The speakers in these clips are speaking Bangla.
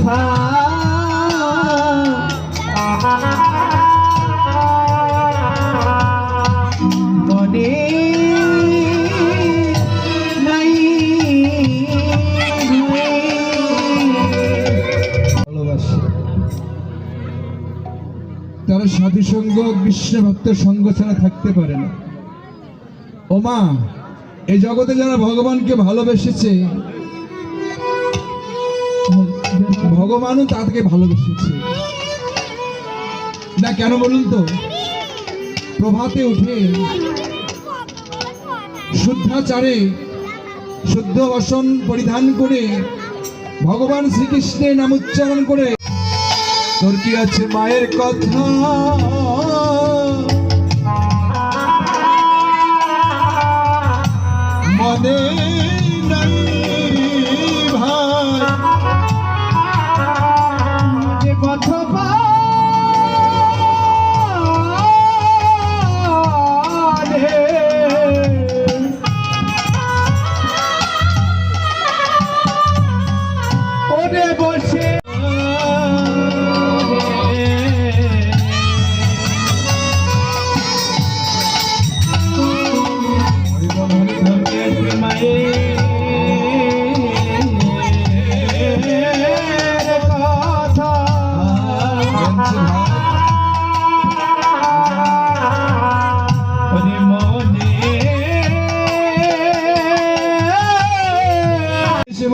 কথা মনে নাই ভালোবাসে তারা সাধু সঙ্গ কৃষ্ণ ভক্ত সঙ্গ ছাড়া থাকতে পারে না। ও মা, এই জগতে যারা ভগবানকে ভালোবেসেছে ভগবানও তাকে ভালোবেসেছে না। কেন বলুন তো? প্রভাতে উঠে শুদ্ধাচারে শুদ্ধ বসন পরিধান করে ভগবান শ্রীকৃষ্ণের নাম উচ্চারণ করে তোর কি আছে মায়ের কথা মনে নাই ভাই যে কথা ওরে বসে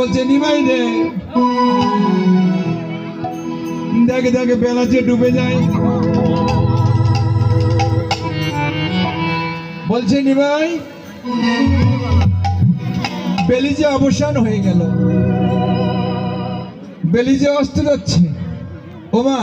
বলছে নিমাই রে দেখে দেখে বেলা যে ডুবে যায়। বলছে নিমাই বেলি যে অবসান হয়ে গেল, বেলি যে অস্ত যাচ্ছে। ও মা,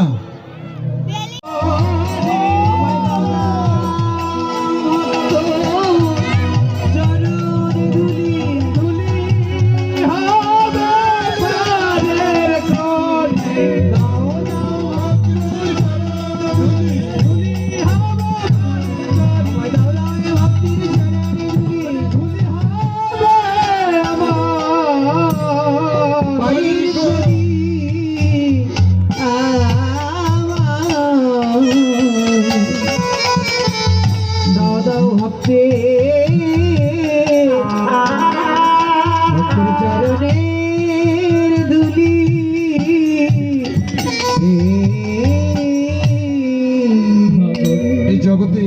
এই জগতে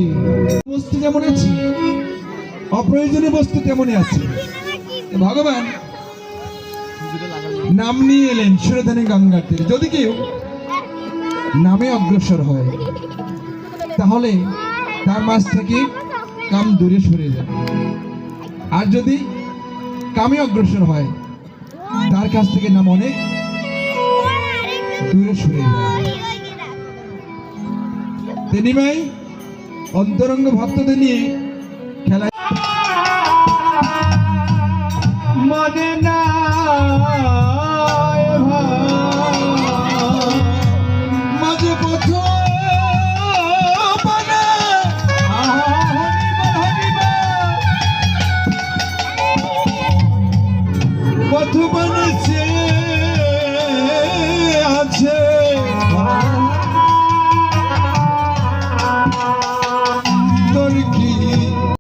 বস্তু যেমন আছে অপ্রয়োজনীয় বস্তু তেমনই আছে। ভগবান নাম নিয়ে এলেন সুরধানী গঙ্গার তীরে। যদি কেউ নামে অগ্রসর হয় তাহলে তার মাঝ থেকে কাম দূরে সরে যায়, আর যদি কামে অগ্রসর হয় তার কাছ থেকে নাম অনেক দূরে সরে যায়। তেমনি ভাই অন্তরঙ্গ ভক্তদের নিয়ে খেলা